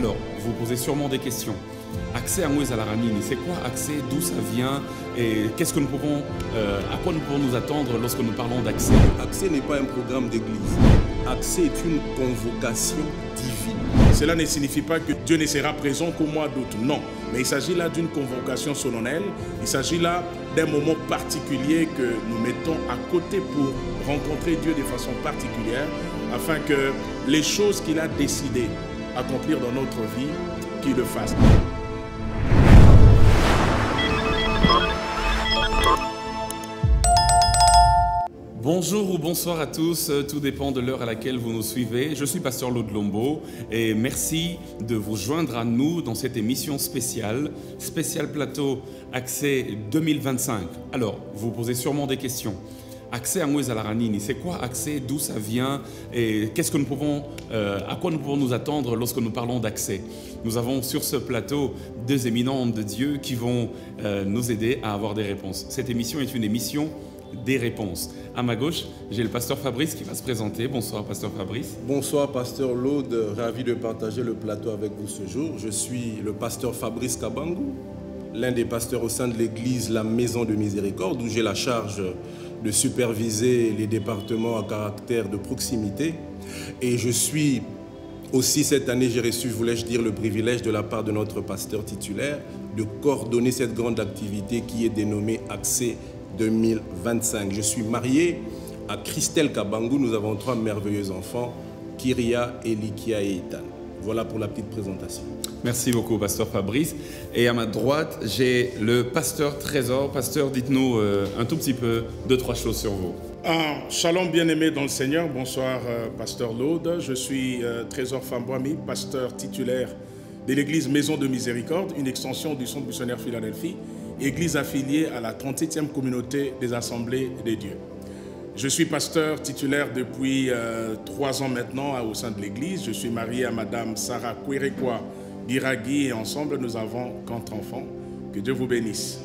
Alors, vous posez sûrement des questions. Accès à Moïse à la Ranine, c'est quoi accès? D'où ça vient? Et qu'est-ce que nous pouvons, à quoi nous pouvons nous attendre lorsque nous parlons d'accès? Accès n'est pas un programme d'église. Accès est une convocation divine. Cela ne signifie pas que Dieu ne sera présent qu'au mois d'août, non. Mais il s'agit là d'une convocation solennelle. Il s'agit là d'un moment particulier que nous mettons à côté pour rencontrer Dieu de façon particulière, afin que les choses qu'il a décidé accomplir dans notre vie, qu'il le fasse. Bonjour ou bonsoir à tous, tout dépend de l'heure à laquelle vous nous suivez. Je suis Pasteur Lode Lombo et merci de vous joindre à nous dans cette émission spéciale plateau Accès 2025. Alors, vous posez sûrement des questions. Accès à Moïse à la Ranine, c'est quoi accès? D'où ça vient? Et qu'est-ce que nous pouvons, à quoi nous pouvons nous attendre lorsque nous parlons d'accès? Nous avons sur ce plateau deux éminents hommes de Dieu qui vont nous aider à avoir des réponses. Cette émission est une émission des réponses. À ma gauche, j'ai le pasteur Fabrice qui va se présenter. Bonsoir, pasteur Fabrice. Bonsoir, pasteur Lode. Ravi de partager le plateau avec vous ce jour. Je suis le pasteur Fabrice Kabangu, l'un des pasteurs au sein de l'église La Maison de Miséricorde, où j'ai la charge de superviser les départements à caractère de proximité. Et je suis aussi, cette année, j'ai reçu, voulais-je dire, le privilège de la part de notre pasteur titulaire de coordonner cette grande activité qui est dénommée Accès 2025. Je suis marié à Christelle Kabangu. Nous avons 3 merveilleux enfants, Kyria, Elikia et Ethan. Voilà pour la petite présentation. Merci beaucoup, pasteur Fabrice. Et à ma droite, j'ai le pasteur Trésor. Pasteur, dites-nous un tout petit peu 2-3 choses sur vous. Shalom bien-aimé dans le Seigneur. Bonsoir, pasteur Lode. Je suis Trésor Fambouami, pasteur titulaire de l'église Maison de Miséricorde, une extension du Centre missionnaire Philadelphie, église affiliée à la 37e communauté des Assemblées des Dieux. Je suis pasteur titulaire depuis 3 ans maintenant au sein de l'église. Je suis marié à madame Sarah Kwerekwa Biragui et ensemble nous avons 4 enfants. Que Dieu vous bénisse.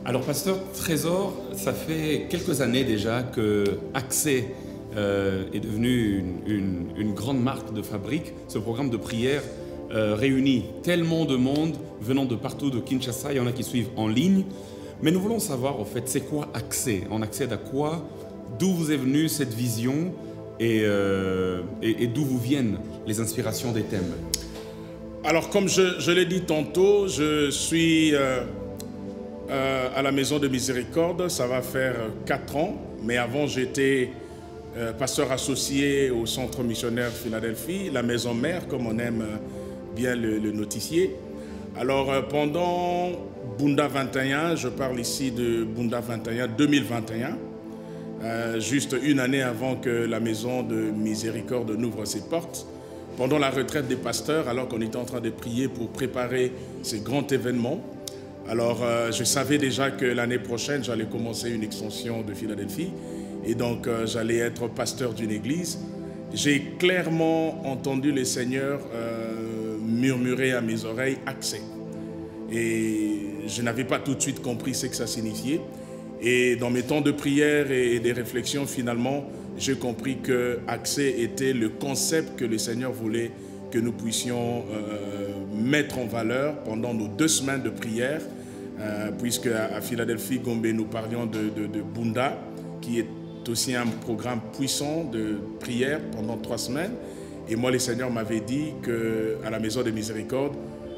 Alors, pasteur Trésor, ça fait quelques années déjà que Accès est devenu une grande marque de fabrique. Ce programme de prière réunit tellement de monde venant de partout de Kinshasa. Il y en a qui suivent en ligne. Mais nous voulons savoir, en fait, c'est quoi Accès? On accède à quoi? D'où vous est venue cette vision et d'où vous viennent les inspirations des thèmes? Alors, comme je l'ai dit tantôt, je suis à la Maison de Miséricorde. Ça va faire 4 ans. Mais avant, j'étais pasteur associé au Centre missionnaire Philadelphie, la maison mère, comme on aime bien le notifier. Alors, pendant Bunda 21, je parle ici de Bunda 21, 2021, juste une année avant que la Maison de Miséricorde n'ouvre ses portes, pendant la retraite des pasteurs, alors qu'on était en train de prier pour préparer ces grands événements. Alors, je savais déjà que l'année prochaine, j'allais commencer une extension de Philadelphie et donc j'allais être pasteur d'une église. J'ai clairement entendu le Seigneur murmurer à mes oreilles « Accès ». Et je n'avais pas tout de suite compris ce que ça signifiait. Et dans mes temps de prière et des réflexions, finalement, j'ai compris que Accès était le concept que le Seigneur voulait que nous puissions mettre en valeur pendant nos 2 semaines de prière, puisque à Philadelphie, Gombe, nous parlions de Bunda, qui est aussi un programme puissant de prière pendant 3 semaines. Et moi, le Seigneur m'avait dit qu'à la Maison de Miséricorde,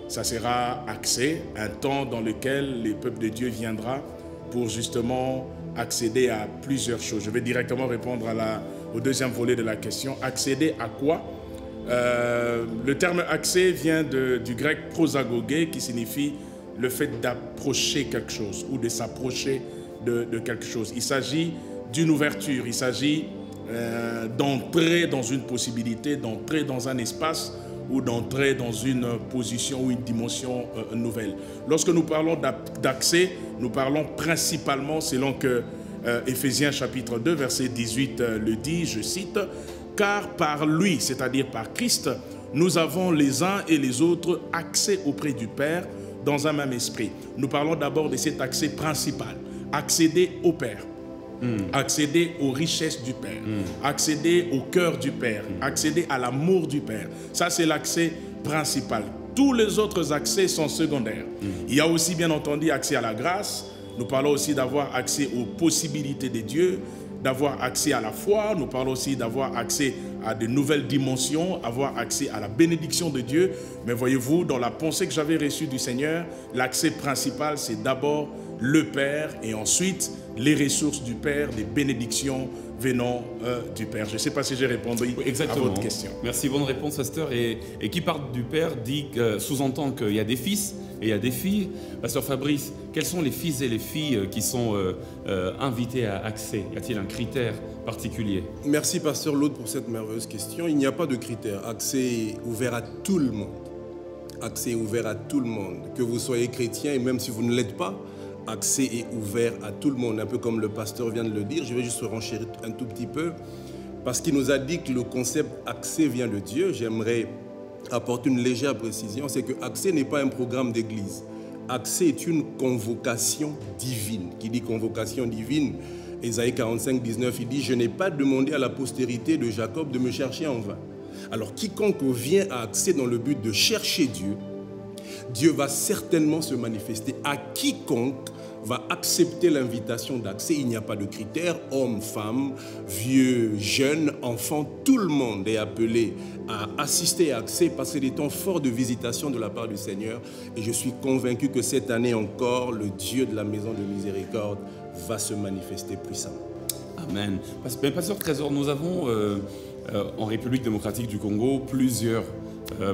ça sera Accès, un temps dans lequel le peuple de Dieu viendra pour justement accéder à plusieurs choses. Je vais directement répondre au deuxième volet de la question. Accéder à quoi? Le terme accès vient du grec prosagogé qui signifie le fait d'approcher quelque chose ou de s'approcher de quelque chose. Il s'agit d'une ouverture, il s'agit d'entrer dans une possibilité, d'entrer dans un espace ou d'entrer dans une position ou une dimension nouvelle. Lorsque nous parlons d'accès, nous parlons principalement, selon que Éphésiens chapitre 2, verset 18 le dit, je cite, « Car par lui, c'est-à-dire par Christ, nous avons les uns et les autres accès auprès du Père dans un même esprit. » Nous parlons d'abord de cet accès principal, accéder au Père. Accéder aux richesses du Père, accéder au cœur du Père, accéder à l'amour du Père. Ça, c'est l'accès principal. Tous les autres accès sont secondaires. Il y a aussi, bien entendu, accès à la grâce. Nous parlons aussi d'avoir accès aux possibilités de Dieu, d'avoir accès à la foi. Nous parlons aussi d'avoir accès à de nouvelles dimensions, avoir accès à la bénédiction de Dieu. Mais voyez-vous, dans la pensée que j'avais reçue du Seigneur, l'accès principal, c'est d'abord le Père et ensuite les ressources du Père, les bénédictions venant du Père. Je ne sais pas si j'ai répondu à votre question. Merci, bonne réponse, pasteur. Et qui parle du Père sous-entend qu'il y a des fils et il y a des filles. Pasteur Fabrice, quels sont les fils et les filles qui sont invités à accès? Y a-t-il un critère particulier? Merci, pasteur Laude, pour cette merveilleuse question. Il n'y a pas de critère. Accès ouvert à tout le monde. Accès ouvert à tout le monde. Que vous soyez chrétien et même si vous ne l'êtes pas, accès est ouvert à tout le monde, un peu comme le pasteur vient de le dire. Je vais juste renchérir un tout petit peu, parce qu'il nous a dit que le concept accès vient de Dieu. J'aimerais apporter une légère précision, c'est que accès n'est pas un programme d'église. Accès est une convocation divine. Qui dit convocation divine, Ésaïe 45, 19, il dit « Je n'ai pas demandé à la postérité de Jacob de me chercher en vain ». Alors quiconque vient à accès dans le but de chercher Dieu, Dieu va certainement se manifester. À quiconque va accepter l'invitation d'accès, il n'y a pas de critères, homme, femme, vieux, jeune, enfant, tout le monde est appelé à assister à accès, passer des temps forts de visitation de la part du Seigneur. Et je suis convaincu que cette année encore, le Dieu de la Maison de Miséricorde va se manifester puissamment. Amen. Pasteur Trésor, nous avons en République démocratique du Congo plusieurs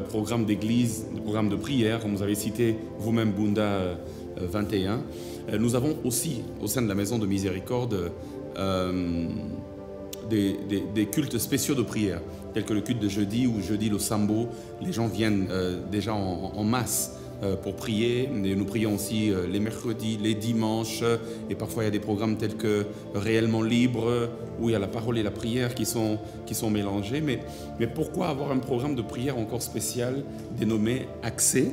programmes d'église, programmes de prière, comme vous avez cité vous-même Bunda 21. Nous avons aussi, au sein de la Maison de Miséricorde, des cultes spéciaux de prière, tels que le culte de jeudi ou jeudi le sambo. Les gens viennent déjà en masse pour prier. Et nous prions aussi les mercredis, les dimanches, et parfois il y a des programmes tels que Réellement Libre, où il y a la parole et la prière qui sont mélangés. Mais pourquoi avoir un programme de prière encore spécial dénommé Accès?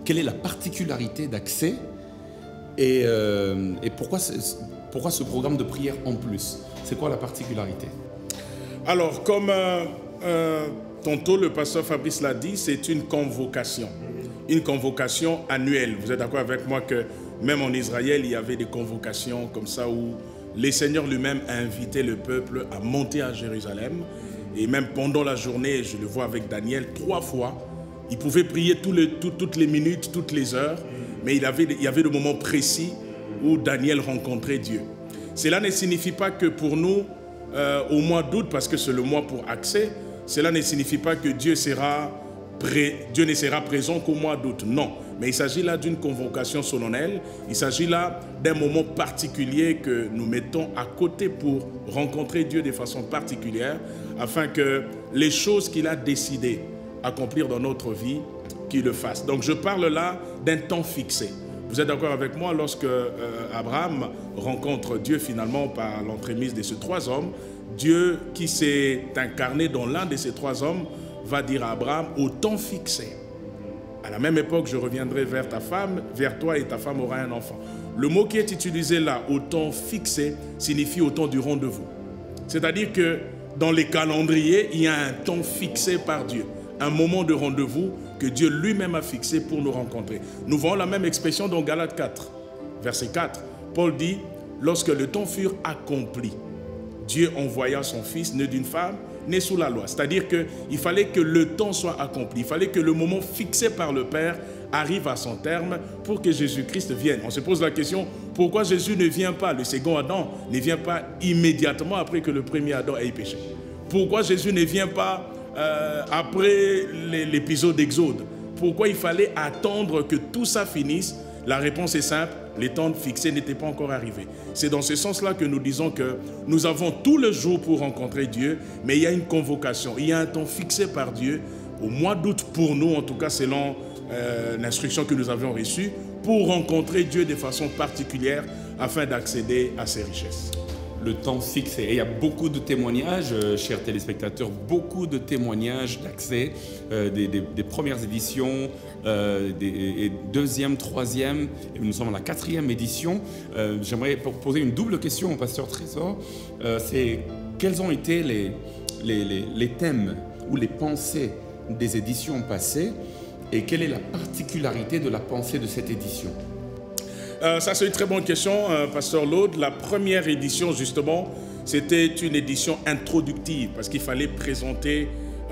Quelle est la particularité d'Accès et pourquoi ce programme de prière en plus? C'est quoi la particularité? Alors, comme tantôt le pasteur Fabrice l'a dit, c'est une convocation annuelle. Vous êtes d'accord avec moi que même en Israël, il y avait des convocations comme ça où le Seigneur lui-même a invité le peuple à monter à Jérusalem. Et même pendant la journée, je le vois avec Daniel, 3 fois, il pouvait prier toutes les minutes, toutes les heures, mais il y avait des moments précis où Daniel rencontrait Dieu. Cela ne signifie pas que pour nous, au mois d'août, parce que c'est le mois pour accès, cela ne signifie pas que Dieu ne sera présent qu'au mois d'août. Non, mais il s'agit là d'une convocation solennelle, il s'agit là d'un moment particulier que nous mettons à côté pour rencontrer Dieu de façon particulière, afin que les choses qu'il a décidé accomplir dans notre vie, qu'il le fasse. Donc je parle là d'un temps fixé. Vous êtes d'accord avec moi, lorsque Abraham rencontre Dieu finalement par l'entremise de ces 3 hommes, Dieu qui s'est incarné dans l'un de ces 3 hommes va dire à Abraham au temps fixé. À la même époque, je reviendrai vers ta femme, vers toi et ta femme aura un enfant. Le mot qui est utilisé là, au temps fixé, signifie au temps du rendez-vous. C'est-à-dire que dans les calendriers, il y a un temps fixé par Dieu. Un moment de rendez-vous que Dieu lui-même a fixé pour nous rencontrer. Nous voyons la même expression dans Galates 4, verset 4. Paul dit, lorsque le temps fut accompli, Dieu envoya son fils, né d'une femme, né sous la loi. C'est-à-dire qu'il fallait que le temps soit accompli. Il fallait que le moment fixé par le Père arrive à son terme pour que Jésus-Christ vienne. On se pose la question, pourquoi Jésus ne vient pas, le second Adam ne vient pas immédiatement après que le premier Adam ait péché? Pourquoi Jésus ne vient pas après l'épisode d'Exode? Pourquoi il fallait attendre que tout ça finisse? La réponse est simple, les temps fixés n'étaient pas encore arrivés. C'est dans ce sens-là que nous disons que nous avons tout le jour pour rencontrer Dieu, mais il y a une convocation, il y a un temps fixé par Dieu, au mois d'août pour nous, en tout cas selon l'instruction que nous avions reçue, pour rencontrer Dieu de façon particulière afin d'accéder à ses richesses. Le temps fixé. Et il y a beaucoup de témoignages, chers téléspectateurs, beaucoup de témoignages d'accès des premières éditions, des deuxième, troisième, et nous sommes à la 4e édition. J'aimerais poser une double question au pasteur Trésor. C'est quels ont été les thèmes ou les pensées des éditions passées Et quelle est la particularité de la pensée de cette édition? Ça, c'est une très bonne question, Pasteur Laude. La première édition, justement, c'était une édition introductive parce qu'il fallait présenter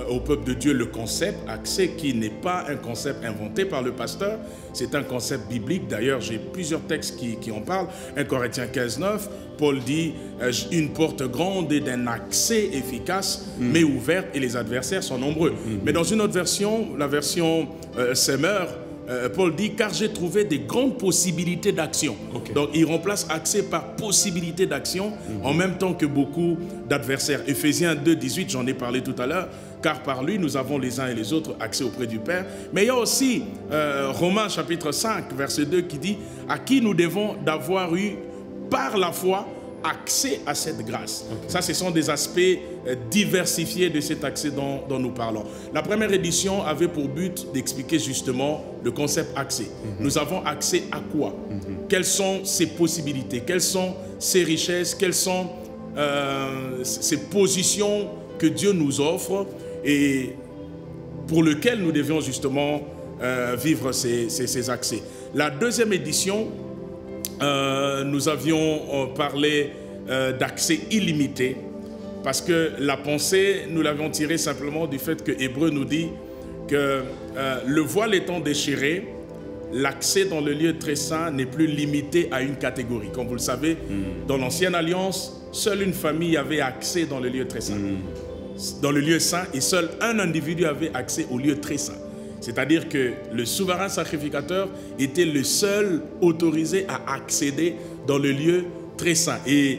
au peuple de Dieu le concept accès, qui n'est pas un concept inventé par le pasteur, c'est un concept biblique. D'ailleurs, j'ai plusieurs textes qui en parlent. 1 Corinthiens 15:9, Paul dit une porte grande et d'un accès efficace, mais ouverte, et les adversaires sont nombreux. Mais dans une autre version, la version Semeur, Paul dit, car j'ai trouvé des grandes possibilités d'action. Okay. Donc il remplace accès par possibilité d'action, en même temps que beaucoup d'adversaires. Éphésiens 2:18, j'en ai parlé tout à l'heure, car par lui nous avons les uns et les autres accès auprès du Père. Mais il y a aussi Romains chapitre 5 verset 2 qui dit, à qui nous devons d'avoir eu par la foi accès à cette grâce. Okay. Ça, ce sont des aspects diversifiés de cet accès dont nous parlons. La première édition avait pour but d'expliquer justement le concept accès. Nous avons accès à quoi? Quelles sont ses possibilités? Quelles sont ses richesses? Quelles sont ces positions que Dieu nous offre et pour lesquelles nous devions justement vivre ces accès. La deuxième édition, nous avions parlé d'accès illimité parce que la pensée, nous l'avions tirée simplement du fait que Hébreu nous dit que le voile étant déchiré, l'accès dans le lieu très saint n'est plus limité à une catégorie. Comme vous le savez, dans l'Ancienne Alliance, seule une famille avait accès dans le lieu très saint. Dans le lieu saint, et seul un individu avait accès au lieu très saint. C'est-à-dire que le souverain sacrificateur était le seul autorisé à accéder dans le lieu très saint. Et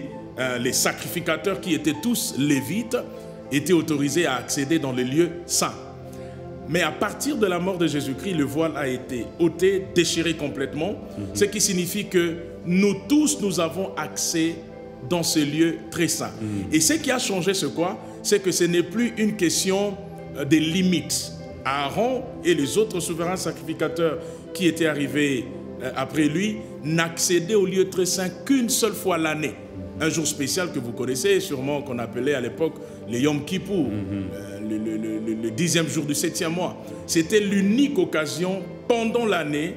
les sacrificateurs qui étaient tous lévites étaient autorisés à accéder dans le lieu saint. Mais à partir de la mort de Jésus-Christ, le voile a été ôté, déchiré complètement, ce qui signifie que nous tous, nous avons accès dans ce lieu très saint. Et ce qui a changé, c'est quoi? C'est que ce n'est plus une question des limites. Aaron et les autres souverains sacrificateurs qui étaient arrivés après lui n'accédaient au lieu très saint qu'une seule fois l'année. Un jour spécial que vous connaissez sûrement, qu'on appelait à l'époque les Yom Kippour, le 10e jour du 7e mois. C'était l'unique occasion pendant l'année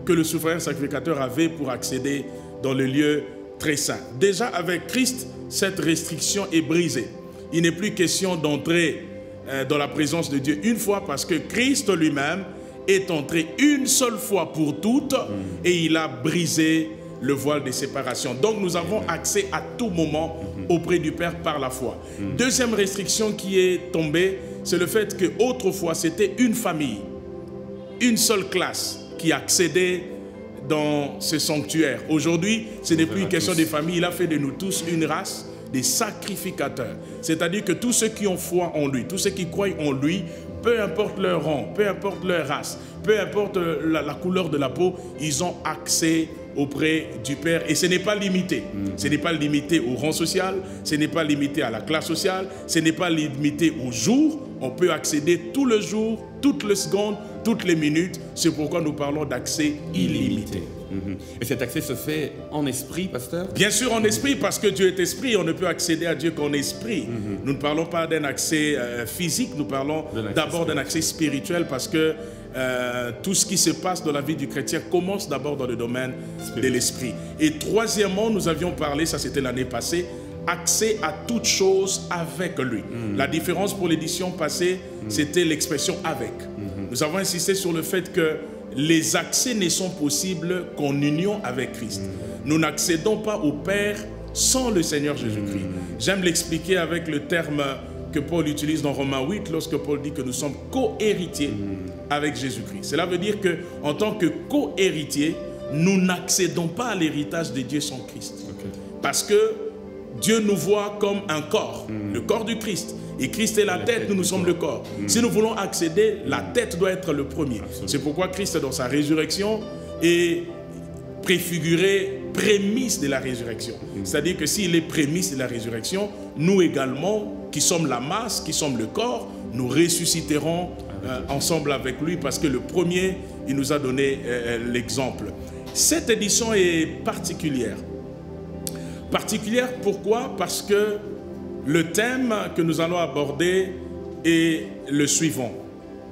que le souverain sacrificateur avait pour accéder dans le lieu très saint. Déjà avec Christ, cette restriction est brisée. Il n'est plus question d'entrer dans la présence de Dieu une fois parce que Christ lui-même est entré une seule fois pour toutes et il a brisé le voile de séparation. Donc nous avons accès à tout moment auprès du Père par la foi. Deuxième restriction qui est tombée, c'est le fait qu'autrefois c'était une famille, une seule classe qui accédait dans ce sanctuaire. Aujourd'hui, ce n'est plus une question de famille, il a fait de nous tous une race des sacrificateurs. C'est-à-dire que tous ceux qui ont foi en lui, tous ceux qui croient en lui, peu importe leur rang, peu importe leur race, peu importe la couleur de la peau, ils ont accès auprès du Père. Et ce n'est pas limité. Ce n'est pas limité au rang social, ce n'est pas limité à la classe sociale, ce n'est pas limité au jour. On peut accéder tous les jours, toutes les secondes, toutes les minutes. C'est pourquoi nous parlons d'accès illimité. Et cet accès se fait en esprit, pasteur? Bien sûr en esprit, parce que Dieu est esprit. On ne peut accéder à Dieu qu'en esprit. Nous ne parlons pas d'un accès physique, nous parlons d'abord d'un accès spirituel, parce que tout ce qui se passe dans la vie du chrétien commence d'abord dans le domaine de l'esprit. Et troisièmement, nous avions parlé, ça c'était l'année passée, accès à toute chose avec lui. La différence pour l'édition passée, c'était l'expression avec. Nous avons insisté sur le fait que les accès ne sont possibles qu'en union avec Christ. Nous n'accédons pas au Père sans le Seigneur Jésus-Christ. J'aime l'expliquer avec le terme que Paul utilise dans Romains 8, lorsque Paul dit que nous sommes co-héritiers avec Jésus-Christ. Cela veut dire qu'en tant que co-héritiers, nous n'accédons pas à l'héritage de Dieu sans Christ. Parce que Dieu nous voit comme un corps, le corps du Christ. Et Christ est la tête, nous sommes le corps. Si nous voulons accéder, la tête doit être le premier. C'est pourquoi Christ, dans sa résurrection, est préfiguré prémisse de la résurrection. C'est-à-dire que s'il est prémisse de la résurrection, nous également, qui sommes la masse, qui sommes le corps, nous ressusciterons ensemble avec lui, parce que le premier, il nous a donné l'exemple. Cette édition est particulière. Particulière pourquoi? Parce que le thème que nous allons aborder est le suivant: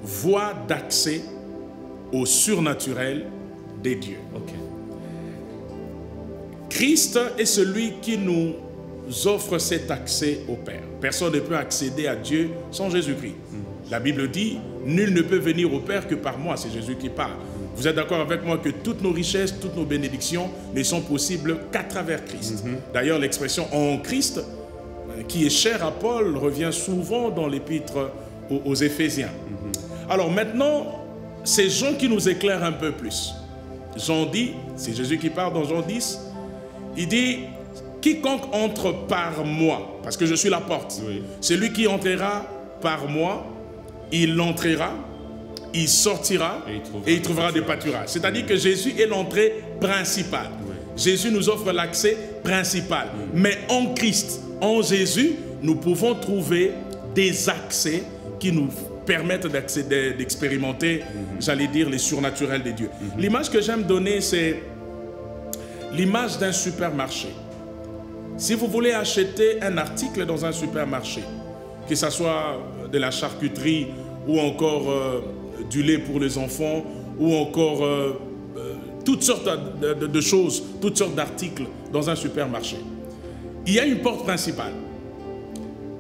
voie d'accès au surnaturel des dieux. Ok. Christ est celui qui nous offre cet accès au Père. Personne ne peut accéder à Dieu sans Jésus-Christ. La Bible dit, nul ne peut venir au Père que par moi. C'est Jésus qui parle. Vous êtes d'accord avec moi que toutes nos richesses, toutes nos bénédictions ne sont possibles qu'à travers Christ. D'ailleurs, l'expression « en Christ », qui est chère à Paul, revient souvent dans l'épître aux Éphésiens. Alors maintenant, c'est Jean qui nous éclaire un peu plus. Jean dit, c'est Jésus qui parle dans Jean 10, il dit « quiconque entre par moi », parce que je suis la porte, celui qui entrera par moi, il entrera, il sortira et il trouvera des pâturages. C'est-à-dire que Jésus est l'entrée principale. Jésus nous offre l'accès principal. Mais en Christ, en Jésus, nous pouvons trouver des accès qui nous permettent d'expérimenter, j'allais dire, les surnaturels des dieux. L'image que j'aime donner, c'est l'image d'un supermarché. Si vous voulez acheter un article dans un supermarché, que ce soit de la charcuterie ou encore du lait pour les enfants ou encore toutes sortes de choses, toutes sortes d'articles dans un supermarché, il y a une porte principale.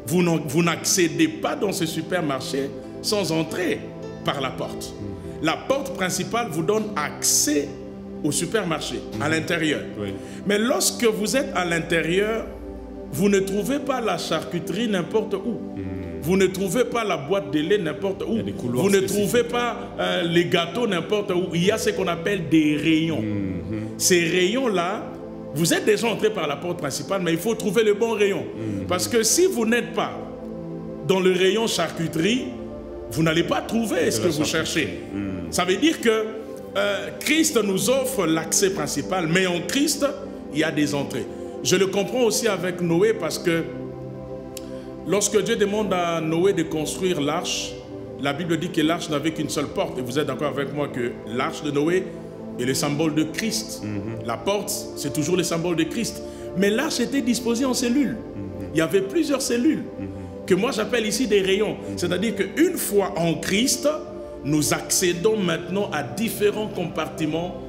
Vous n'accédez pas dans ce supermarché sans entrer par la porte. La porte principale vous donne accès au supermarché, à l'intérieur. Mais lorsque vous êtes à l'intérieur, vous ne trouvez pas la charcuterie n'importe où. Vous ne trouvez pas la boîte de lait n'importe où. Vous ne trouvez pas les gâteaux n'importe où. Il y a ce qu'on appelle des rayons. Ces rayons-là, vous êtes déjà entré par la porte principale, mais il faut trouver le bon rayon. Parce que si vous n'êtes pas dans le rayon charcuterie, vous n'allez pas trouver ce que vous cherchez. Ça veut dire que Christ nous offre l'accès principal, mais en Christ, il y a des entrées. Je le comprends aussi avec Noé parce que lorsque Dieu demande à Noé de construire l'arche, la Bible dit que l'arche n'avait qu'une seule porte. Et vous êtes d'accord avec moi que l'arche de Noé est le symbole de Christ. La porte, c'est toujours le symbole de Christ. Mais l'arche était disposée en cellules. Il y avait plusieurs cellules que moi j'appelle ici des rayons. C'est-à-dire qu'une fois en Christ, nous accédons maintenant à différents compartiments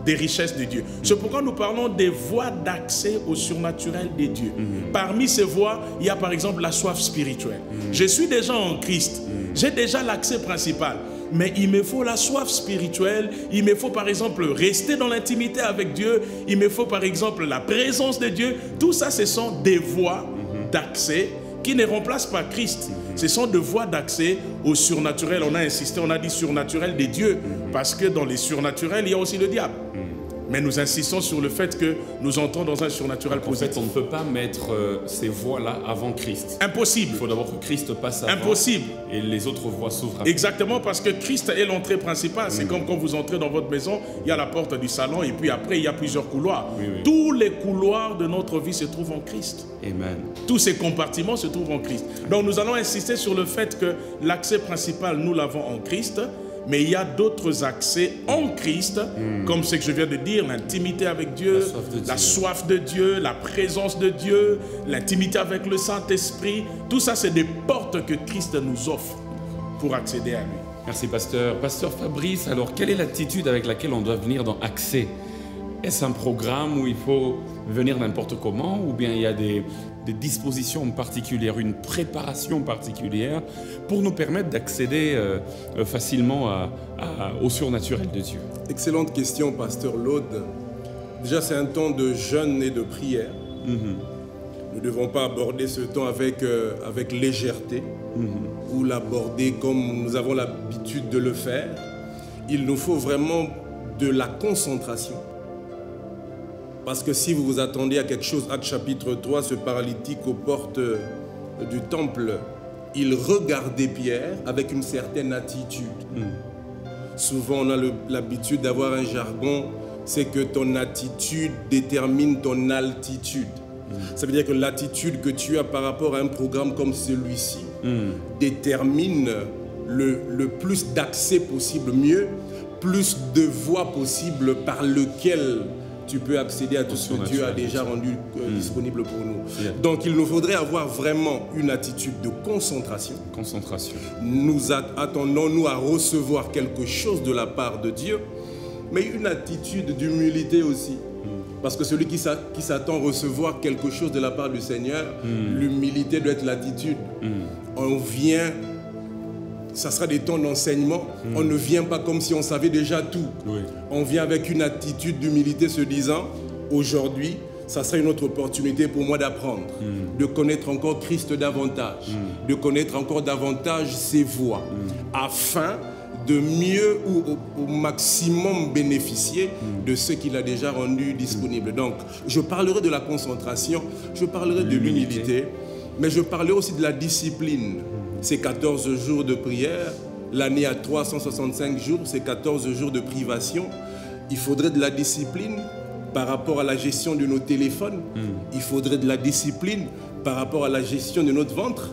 des richesses de Dieu. C'est pourquoi nous parlons des voies d'accès au surnaturel des dieux. Parmi ces voies, il y a par exemple la soif spirituelle. Je suis déjà en Christ. J'ai déjà l'accès principal. Mais il me faut la soif spirituelle. Il me faut par exemple rester dans l'intimité avec Dieu. Il me faut par exemple la présence de Dieu. Tout ça, ce sont des voies d'accès qui ne remplacent pas Christ. Ce sont des voies d'accès au surnaturel. On a insisté, on a dit surnaturel des dieux, parce que dans les surnaturels, il y a aussi le diable. Mais nous insistons sur le fait que nous entrons dans un surnaturel positif. En fait, on ne peut pas mettre ces voies-là avant Christ. Impossible. Il faut d'abord que Christ passe avant. Impossible. Et les autres voies s'ouvrent après. Exactement, parce que Christ est l'entrée principale. C'est comme quand vous entrez dans votre maison, il y a la porte du salon et puis après, il y a plusieurs couloirs. Tous les couloirs de notre vie se trouvent en Christ. Amen. Tous ces compartiments se trouvent en Christ. Donc nous allons insister sur le fait que l'accès principal, nous l'avons en Christ. Mais il y a d'autres accès en Christ, comme ce que je viens de dire, l'intimité avec Dieu, la soif de Dieu, la présence de Dieu, l'intimité avec le Saint-Esprit. Tout ça, c'est des portes que Christ nous offre pour accéder à lui. Merci, pasteur. Pasteur Fabrice, alors, quelle est l'attitude avec laquelle on doit venir dans Accès? Est-ce un programme où il faut venir n'importe comment, ou bien il y a des dispositions particulières, une préparation particulière pour nous permettre d'accéder facilement au surnaturel de Dieu? Excellente question, pasteur Laude. Déjà, c'est un temps de jeûne et de prière. Nous ne devons pas aborder ce temps avec légèreté ou l'aborder comme nous avons l'habitude de le faire. Il nous faut vraiment de la concentration. Parce que si vous vous attendez à quelque chose, Actes chapitre 3, ce paralytique aux portes du temple, il regardait Pierre avec une certaine attitude. Souvent, on a l'habitude d'avoir un jargon, c'est que ton attitude détermine ton altitude. Ça veut dire que l'attitude que tu as par rapport à un programme comme celui-ci détermine le plus d'accès possible, mieux, plus de voies possibles par lequel tu peux accéder à tout ce que Dieu a déjà rendu disponible pour nous. Yeah. Donc il nous faudrait avoir vraiment une attitude de concentration. Concentration. Nous attendons-nous à recevoir quelque chose de la part de Dieu, mais une attitude d'humilité aussi. Parce que celui qui s'attend à recevoir quelque chose de la part du Seigneur, l'humilité doit être l'attitude. On vient, ça sera des temps d'enseignement, on ne vient pas comme si on savait déjà tout. Oui. On vient avec une attitude d'humilité se disant, aujourd'hui, ça sera une autre opportunité pour moi d'apprendre, de connaître encore Christ davantage, de connaître encore davantage ses voies, afin de mieux ou au maximum bénéficier de ce qu'il a déjà rendu disponible. Donc, je parlerai de la concentration, je parlerai de l'humilité, mais je parlerai aussi de la discipline. Ces 14 jours de prière, l'année a 365 jours, ces 14 jours de privation, il faudrait de la discipline par rapport à la gestion de nos téléphones, il faudrait de la discipline par rapport à la gestion de notre ventre,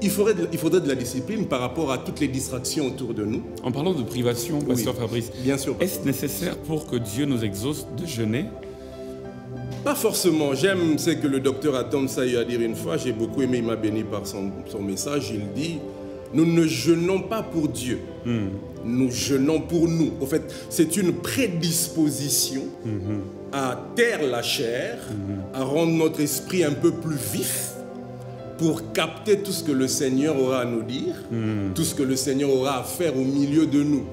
il faudrait de la discipline par rapport à toutes les distractions autour de nous. En parlant de privation, Pasteur Fabrice, bien sûr. Est-ce nécessaire pour que Dieu nous exauce de jeûner? Pas forcément. J'aime ce que le docteur Atom Saï a dit une fois, j'ai beaucoup aimé, il m'a béni par son message, il dit, nous ne jeûnons pas pour Dieu, nous jeûnons pour nous. En fait, c'est une prédisposition à taire la chair, à rendre notre esprit un peu plus vif, pour capter tout ce que le Seigneur aura à nous dire, tout ce que le Seigneur aura à faire au milieu de nous.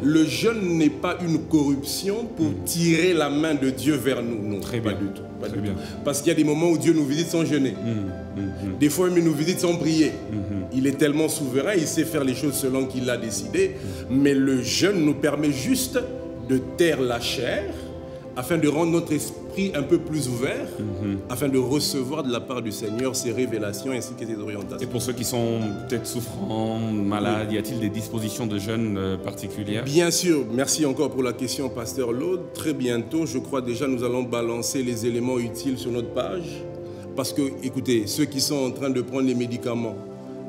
Le jeûne n'est pas une corruption pour tirer la main de Dieu vers nous. Non, Très pas bien. du tout. Pas Très du bien. tout. Parce qu'il y a des moments où Dieu nous visite sans jeûner. Des fois, il nous visite sans prier. Il est tellement souverain, il sait faire les choses selon qu'il l'a décidé. Mais le jeûne nous permet juste de taire la chair, afin de rendre notre esprit un peu plus ouvert, afin de recevoir de la part du Seigneur ses révélations ainsi que ses Et orientations. pour ceux qui sont peut-être souffrants, malades, y a-t-il des dispositions de jeûne particulières? Bien sûr, merci encore pour la question, Pasteur Laude. Très bientôt, je crois déjà, nous allons balancer les éléments utiles sur notre page. Parce que, écoutez, ceux qui sont en train de prendre les médicaments,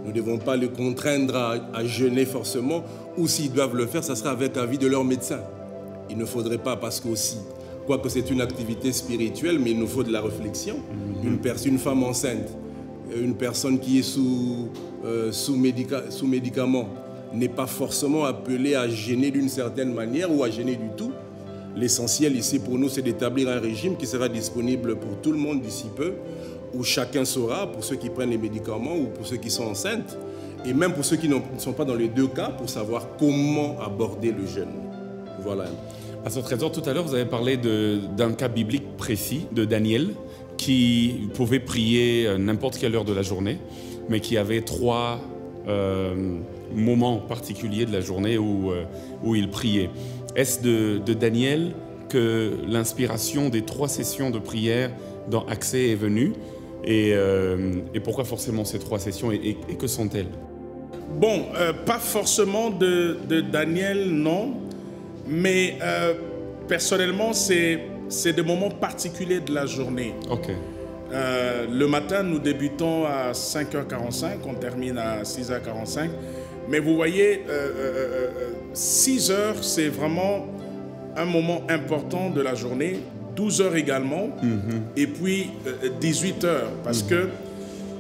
nous ne devons pas les contraindre à jeûner forcément, ou s'ils doivent le faire, ça sera avec avis de leur médecin. Il ne faudrait pas, parce qu'aussi, quoique c'est une activité spirituelle, mais il nous faut de la réflexion. Une femme enceinte, une personne qui est sous médicament, n'est pas forcément appelée à jeûner d'une certaine manière ou à jeûner du tout. L'essentiel ici pour nous, c'est d'établir un régime qui sera disponible pour tout le monde d'ici peu, où chacun saura, pour ceux qui prennent les médicaments ou pour ceux qui sont enceintes, et même pour ceux qui ne sont pas dans les deux cas, pour savoir comment aborder le jeûne. Voilà. Pasteur Trésor, tout à l'heure, vous avez parlé d'un cas biblique précis de Daniel qui pouvait prier n'importe quelle heure de la journée, mais qui avait 3 moments particuliers de la journée où il priait. Est-ce de Daniel que l'inspiration des 3 sessions de prière dans Accès est venue et pourquoi forcément ces 3 sessions et que sont-elles? Bon, pas forcément de Daniel, non. Mais personnellement, c'est des moments particuliers de la journée. Ok. Le matin, nous débutons à 5h45, on termine à 6h45. Mais vous voyez, 6h, c'est vraiment un moment important de la journée. 12h également. Et puis 18h, parce que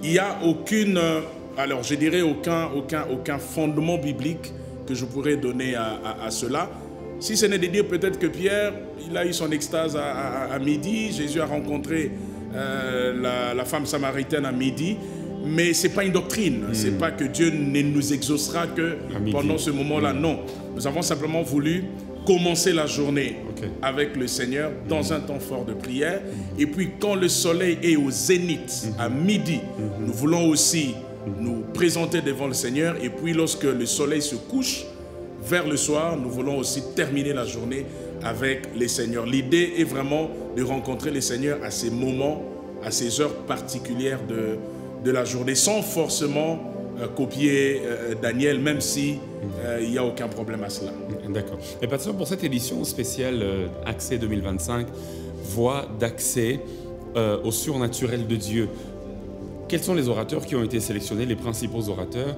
il n'y a aucune... alors, je dirais aucun fondement biblique que je pourrais donner à cela. Si ce n'est de dire peut-être que Pierre, il a eu son extase à midi, Jésus a rencontré la femme samaritaine à midi, mais ce n'est pas une doctrine, ce n'est pas que Dieu ne nous exaucera que pendant ce moment-là, non. Nous avons simplement voulu commencer la journée avec le Seigneur dans un temps fort de prière, et puis quand le soleil est au zénith, à midi, nous voulons aussi nous présenter devant le Seigneur, et puis lorsque le soleil se couche, vers le soir, nous voulons aussi terminer la journée avec les Seigneurs. L'idée est vraiment de rencontrer les Seigneurs à ces moments, à ces heures particulières de la journée, sans forcément copier Daniel, même si il n'y a aucun problème à cela. D'accord. Et pasteur, pour cette édition spéciale Accès 2025, voix d'accès au surnaturel de Dieu, quels sont les orateurs qui ont été sélectionnés, les principaux orateurs?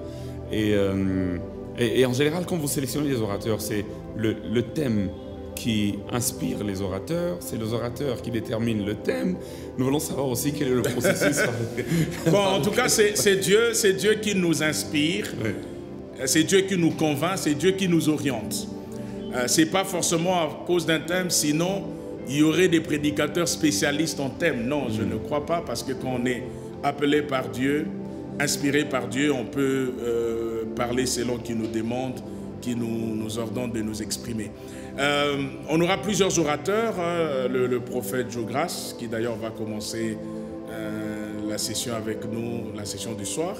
Et en général, quand vous sélectionnez les orateurs, c'est le thème qui inspire les orateurs, c'est les orateurs qui déterminent le thème. Nous voulons savoir aussi quel est le processus. Bon, en tout cas, c'est Dieu qui nous inspire, oui. C'est Dieu qui nous convainc, c'est Dieu qui nous oriente. Ce n'est pas forcément à cause d'un thème, sinon il y aurait des prédicateurs spécialistes en thème. Non, je ne crois pas, parce que quand on est appelé par Dieu, inspiré par Dieu, on peut parler selon qu'il nous demande, qui nous ordonne de nous exprimer. On aura plusieurs orateurs, le prophète Joe Grace, qui d'ailleurs va commencer la session avec nous, la session du soir.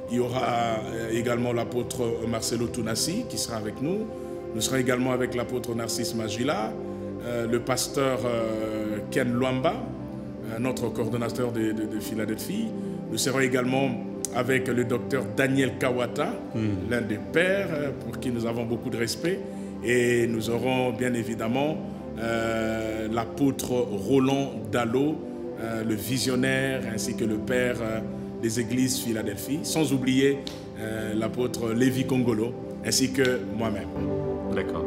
Il y aura également l'apôtre Marcelo Tunasi qui sera avec nous. Nous serons également avec l'apôtre Narcisse Magila, le pasteur Ken Luamba, notre coordonnateur de Philadelphie. Nous serons également avec le docteur Daniel Kawata, l'un des pères pour qui nous avons beaucoup de respect. Et nous aurons bien évidemment l'apôtre Roland Dallot, le visionnaire, ainsi que le père des églises Philadelphie, sans oublier l'apôtre Lévi Kongolo, ainsi que moi-même. D'accord.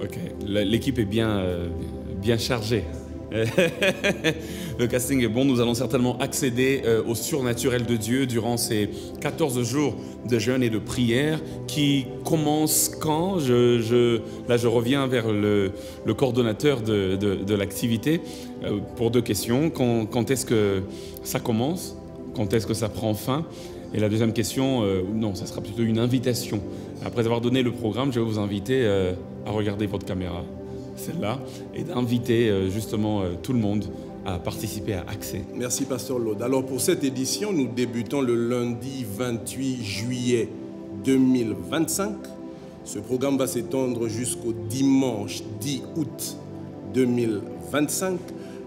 Ok, l'équipe est bien chargée. Le casting est bon, nous allons certainement accéder au surnaturel de Dieu durant ces 14 jours de jeûne et de prière qui commencent quand là je reviens vers le coordonnateur de l'activité pour 2 questions. Quand est-ce que ça commence? Quand est-ce que ça prend fin? Et la deuxième question, non, ça sera plutôt une invitation. Après avoir donné le programme, je vais vous inviter à regarder votre caméra, celle-là, et d'inviter justement tout le monde à participer à Accès. Merci, Pasteur Laude. Alors, pour cette édition, nous débutons le lundi 28 juillet 2025. Ce programme va s'étendre jusqu'au dimanche 10 août 2025.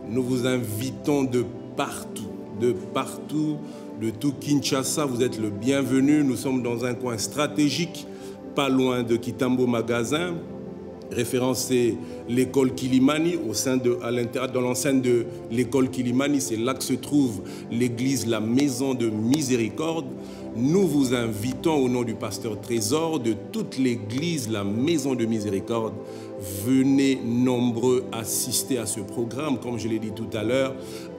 Nous vous invitons de partout, de tout Kinshasa. Vous êtes le bienvenu. Nous sommes dans un coin stratégique, pas loin de Kitambo Magasin. Référence, c'est l'école Kilimani, dans l'enceinte de l'école Kilimani, c'est là que se trouve l'église La Maison de Miséricorde. Nous vous invitons au nom du pasteur Trésor, de toute l'église La Maison de Miséricorde. Venez nombreux assister à ce programme. Comme je l'ai dit tout à l'heure,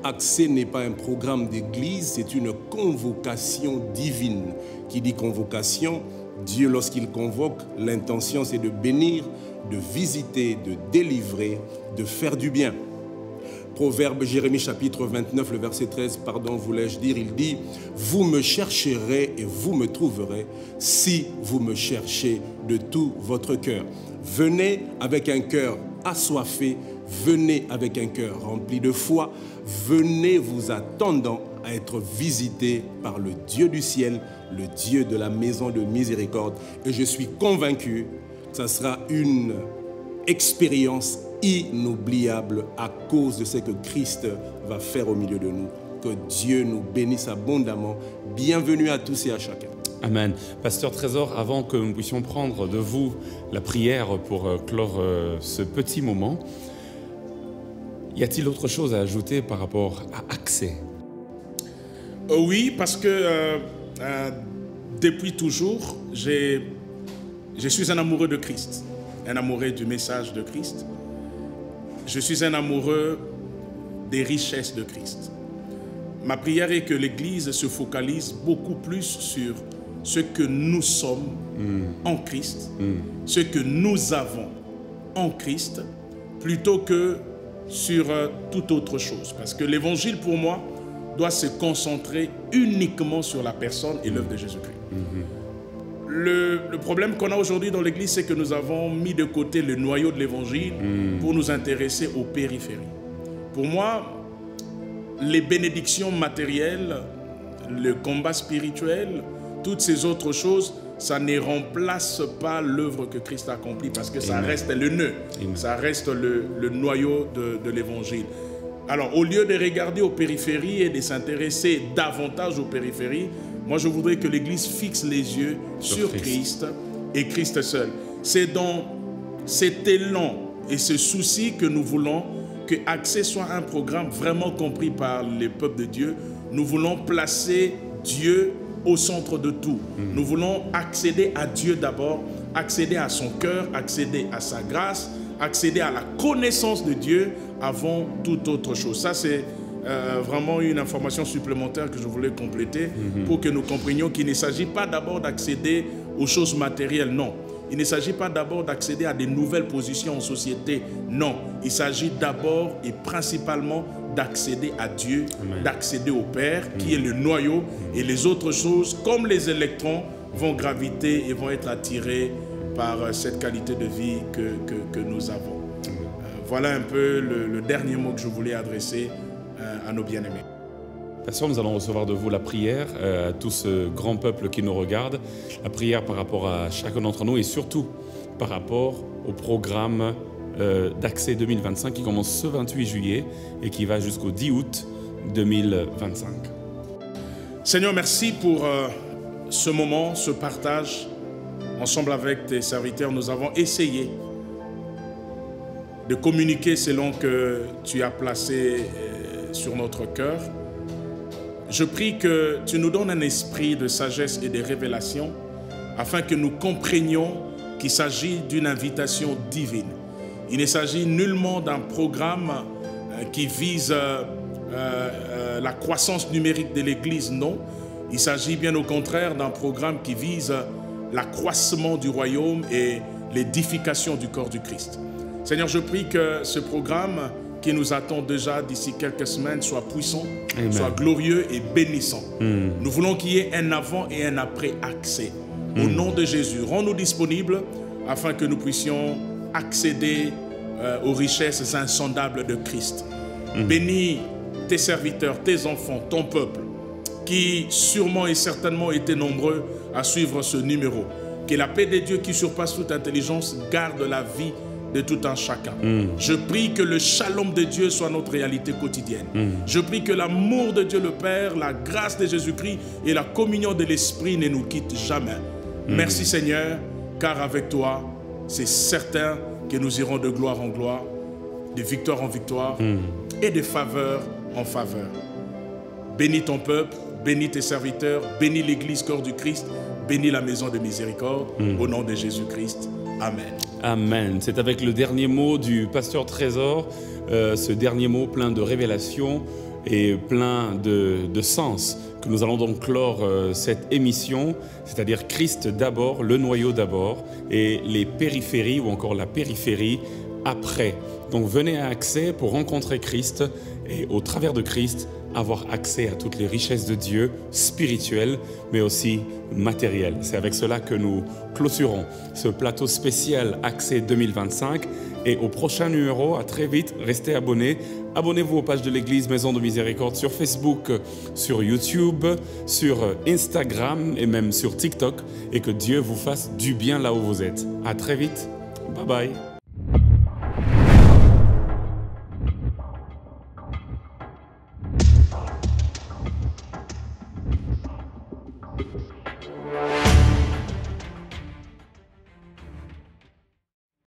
Accès n'est pas un programme d'église, c'est une convocation divine. Qui dit convocation, Dieu, lorsqu'il convoque, l'intention c'est de bénir, de visiter, de délivrer, de faire du bien. Proverbe Jérémie chapitre 29, le verset 13, voulais-je dire, il dit « Vous me chercherez et vous me trouverez si vous me cherchez de tout votre cœur. » Venez avec un cœur assoiffé, venez avec un cœur rempli de foi, venez vous attendant à être visité par le Dieu du ciel, le Dieu de la Maison de Miséricorde. Et je suis convaincu que ça sera une expérience inoubliable à cause de ce que Christ va faire au milieu de nous. Que Dieu nous bénisse abondamment. Bienvenue à tous et à chacun. Amen. Pasteur Trésor, avant que nous puissions prendre de vous la prière pour clore ce petit moment, y a-t-il autre chose à ajouter par rapport à Accès? Oui, parce que depuis toujours, je suis un amoureux de Christ, un amoureux du message de Christ. Je suis un amoureux des richesses de Christ. Ma prière est que l'Église se focalise beaucoup plus sur ce que nous sommes en Christ, ce que nous avons en Christ, plutôt que sur toute autre chose. Parce que l'Évangile, pour moi, doit se concentrer uniquement sur la personne et l'œuvre de Jésus-Christ. Le problème qu'on a aujourd'hui dans l'Église, c'est que nous avons mis de côté le noyau de l'Évangile pour nous intéresser aux périphéries. Pour moi, les bénédictions matérielles, le combat spirituel, toutes ces autres choses, ça ne remplace pas l'œuvre que Christ a accomplie, parce que ça reste le nœud, ça reste le noyau de l'Évangile. Alors, au lieu de regarder aux périphéries et de s'intéresser davantage aux périphéries, moi je voudrais que l'Église fixe les yeux sur Christ et Christ seul. C'est dans cet élan et ce souci que nous voulons que Accès soit un programme vraiment compris par les peuples de Dieu. Nous voulons placer Dieu au centre de tout. Nous voulons accéder à Dieu d'abord, accéder à son cœur, accéder à sa grâce, accéder à la connaissance de Dieu avant toute autre chose. Ça, c'est vraiment une information supplémentaire que je voulais compléter pour que nous comprenions qu'il ne s'agit pas d'abord d'accéder aux choses matérielles, non. Il ne s'agit pas d'abord d'accéder à des nouvelles positions en société, non. Il s'agit d'abord et principalement d'accéder à Dieu, d'accéder au Père, qui est le noyau, et les autres choses, comme les électrons, vont graviter et vont être attirés par cette qualité de vie que nous avons. Voilà un peu le dernier mot que je voulais adresser à nos bien-aimés. Pasteur, nous allons recevoir de vous la prière à tout ce grand peuple qui nous regarde, la prière par rapport à chacun d'entre nous et surtout par rapport au programme d'Accès 2025 qui commence ce 28 juillet et qui va jusqu'au 10 août 2025. Seigneur, merci pour ce moment, ce partage. Ensemble avec tes serviteurs, nous avons essayé de communiquer selon que tu as placé sur notre cœur. Je prie que tu nous donnes un esprit de sagesse et de révélation afin que nous comprenions qu'il s'agit d'une invitation divine. Il ne s'agit nullement d'un programme qui vise la croissance numérique de l'Église, non. Il s'agit bien au contraire d'un programme qui vise l'accroissement du royaume et l'édification du corps du Christ. Seigneur, je prie que ce programme qui nous attend déjà d'ici quelques semaines soit puissant, soit glorieux et bénissant. Nous voulons qu'il y ait un avant et un après accès. Au nom de Jésus, rends-nous disponibles afin que nous puissions accéder aux richesses insondables de Christ. Bénis tes serviteurs, tes enfants, ton peuple, qui sûrement et certainement étaient nombreux à suivre ce numéro. Que la paix de Dieu qui surpasse toute intelligence garde la vie de tout un chacun. Je prie que le shalom de Dieu soit notre réalité quotidienne. Je prie que l'amour de Dieu le Père, la grâce de Jésus-Christ et la communion de l'Esprit ne nous quittent jamais. Merci Seigneur, car avec toi, c'est certain que nous irons de gloire en gloire, de victoire en victoire et de faveur en faveur. Bénis ton peuple, bénis tes serviteurs, bénis l'Église corps du Christ, bénis la maison de miséricorde, au nom de Jésus-Christ. Amen. Amen. C'est avec le dernier mot du pasteur Trésor, ce dernier mot plein de révélations et plein de sens, que nous allons donc clore cette émission, c'est-à-dire Christ d'abord, le noyau d'abord, et les périphéries ou encore la périphérie après. Donc venez à Accès pour rencontrer Christ et au travers de Christ, avoir accès à toutes les richesses de Dieu, spirituelles, mais aussi matérielles. C'est avec cela que nous clôturons ce plateau spécial Accès 2025. Et au prochain numéro, à très vite, restez abonnés. Abonnez-vous aux pages de l'Église Maison de Miséricorde sur Facebook, sur YouTube, sur Instagram et même sur TikTok. Et que Dieu vous fasse du bien là où vous êtes. À très vite. Bye bye.